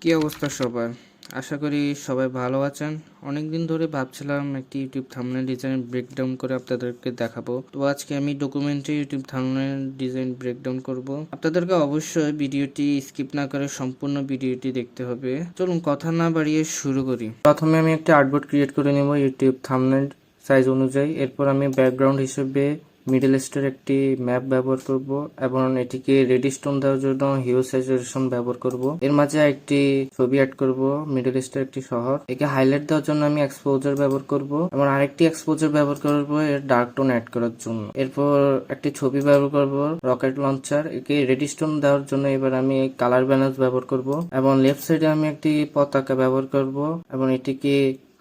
কি অবস্থা সবার? আশা করি সবাই ভালো আছেন। অনেকদিন ধরে ভাবছিলাম একটি ইউটিউব থাম্বনেল ডিজাইন ব্রেকডাউন করে আপনাদেরকে দেখাবো। তো আজকে আমি ডকুমেন্টে ইউটিউব থাম্বনেল ডিজাইন ব্রেকডাউন করব। আপনাদেরকে অবশ্যই ভিডিওটি স্কিপ না করে সম্পূর্ণ ভিডিওটি দেখতে হবে। চলুন কথা না বাড়িয়ে শুরু করি। প্রথমে আমি একটা আর্টবোর্ড ক্রিয়েট করে নেব ইউটিউব থাম্বনেল সাইজ অনুযায়ী। এরপর আমি ব্যাকগ্রাউন্ড হিসেবে মিডল ইস্টের একটি ম্যাপ ব্যবহার করব এবং এটিকে রেডিস্টোন দেওয়ার জন্য হিউ স্যাচুরেশন ব্যবহার করব। এর মাঝে একটি ছবি অ্যাড করব মিডল ইস্টের একটি শহর। একে হাইলাইট দেওয়ার জন্য আমি এক্সপোজার ব্যবহার করব এবং আরেকটি এক্সপোজার ব্যবহার করব এর ডার্ক টোন অ্যাড করার জন্য। এরপর একটি ছবি ব্যবহার করব রকেট লঞ্চার। একে রেডিস্টোন দেওয়ার জন্য এবার আমি কালার ব্যালেন্স ব্যবহার করব এবং লেফট সাইডে আমি একটি পতাকা ব্যবহার করব এবং এটিকে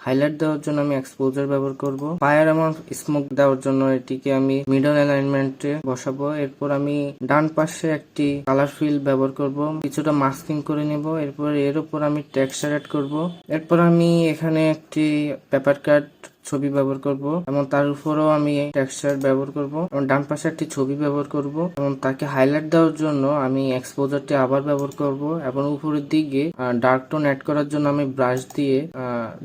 হাইলাইট দেওয়ার জন্য আমি এক্সপোজার ব্যবহার করব। ফায়ার এবং স্মোক দেওয়ার জন্য এটিকে আমি মিডল অ্যালাইনমেন্টে বসাবো। এরপর আমি ডান পাশে একটি কালার ফিল ব্যবহার করব, কিছুটা মাস্কিং করে নেব। এরপর এর উপর আমি টেক্সচার অ্যাড করব। এরপর আমি এখানে একটি পেপার কাট ছবি ব্যবহার করব এবং তার উপরেও আমি টেক্সচার ব্যবহার করব এবং ডান পাশে একটি ছবি ব্যবহার করব এবং তাকে হাইলাইট দেওয়ার জন্য আমি এক্সপোজারটি আবার ব্যবহার করব এবং উপরের দিকে ডার্ক টোন অ্যাড করার জন্য আমি ব্রাশ দিয়ে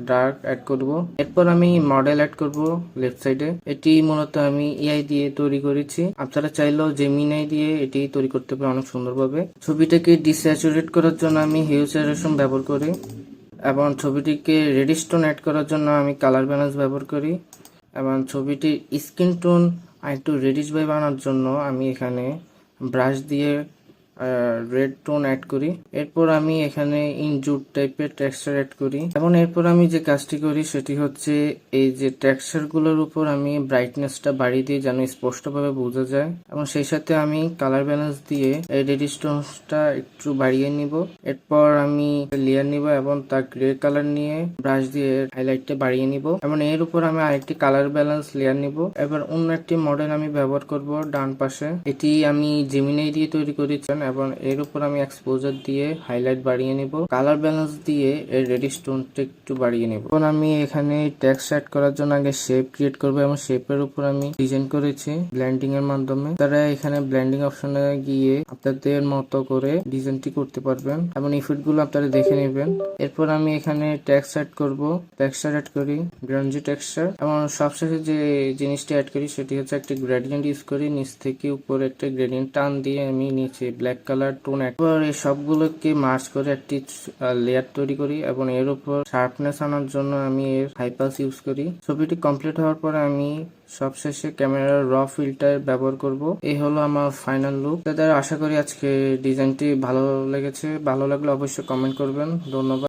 ডার্ক অ্যাড করব। এরপর আমি মডেল অ্যাড করব লেফট সাইডে। এটি মূলত আমি এআই দিয়ে তৈরি করেছি, আপনারা চাইলেও জেমিনাই দিয়ে এটি তৈরি করতে পারেন অনেক সুন্দরভাবে। ছবিটাকে ডিস্যাচুরেট করার জন্য আমি হিউ স্যাচুরেশন ব্যবহার করি এবং ছবিটিকে রেডিস্টোন অ্যাড করার জন্য আমি কালার ব্যালেন্স ব্যবহার করি এবং ছবিটির স্কিন টোন আর একটু রেডিশ বাই বানানোর জন্য আমি এখানে ব্রাশ দিয়ে রেড টোন অ্যাড করি। এরপর আমি এখানে ইনজুট টাইপের টেক্সচার অ্যাড করি এবং এরপর আমি যে কাজটি করি সেটি হচ্ছে এই যে টেক্সচার গুলোর উপর আমি ব্রাইটনেসটা বাড়িয়ে দিই যেন স্পষ্টভাবে বোঝা যায় এবং সেই সাথে আমি কালার ব্যালেন্স দিয়ে এই রেডিশ টোনটা একটু বাড়িয়ে নিব। এরপর আমি লেয়ার নিব এবং তার গ্রে কালার নিয়ে ব্রাশ দিয়ে হাইলাইটটা বাড়িয়ে নিব এবং এর উপর আমি আরেকটি কালার ব্যালেন্স লেয়ার নিব। এবার অন্য একটি মডেল আমি ব্যবহার করব ডান পাশে। এটি আমি জেমিনাই দিয়ে তৈরি করেছি এবং এর উপর আমি এক্সপোজার দিয়ে হাইলাইট বাড়িয়ে নিব, কালার ব্যালেন্স দিয়ে এর রেডিশ টোনটা একটু বাড়িয়ে নিব। এখন আমি এখানে টেক্সট অ্যাড করার জন্য আগে শেপ ক্রিয়েট করব এবং শেপের উপর আমি ডিজাইন করেছি ব্লেন্ডিং এর মাধ্যমে। তারা এখানে ব্লেন্ডিং অপশনে গিয়ে আপনাদের মতো করে ডিজাইনটি করতে পারবেন এবং ইফেক্ট গুলো আপনারা দেখে নেবেন। এরপর আমি এখানে টেক্সট অ্যাড করব, টেক্সচার অ্যাড করি গ্রানজি টেক্সচার এবং সবশেষে যে জিনিসটি অ্যাড করি সেটি হচ্ছে একটি গ্রেডিয়েন্ট ইউজ করি। নিচ থেকে উপরে একটা গ্রেডিয়েন্ট টান দিয়ে আমি নিচে ব্ল্যাক কালার টোন অ্যাড করে এই সবগুলোকে মার্জ করে একটি লেয়ার তৈরি করি এবং এর উপর শার্পনেস আনার জন্য আমি এর হাইপাস ইউজ করি। ছবিটি কমপ্লিট হওয়ার পরে আমি সবশেষে ক্যামেরার র ফিল্টার ব্যবহার করব। এই হলো আমার ফাইনাল লুক। তাদের আশা করি আজকে ডিজাইনটি ভালো লেগেছে। ভালো লাগলে অবশ্যই কমেন্ট করবেন। ধন্যবাদ।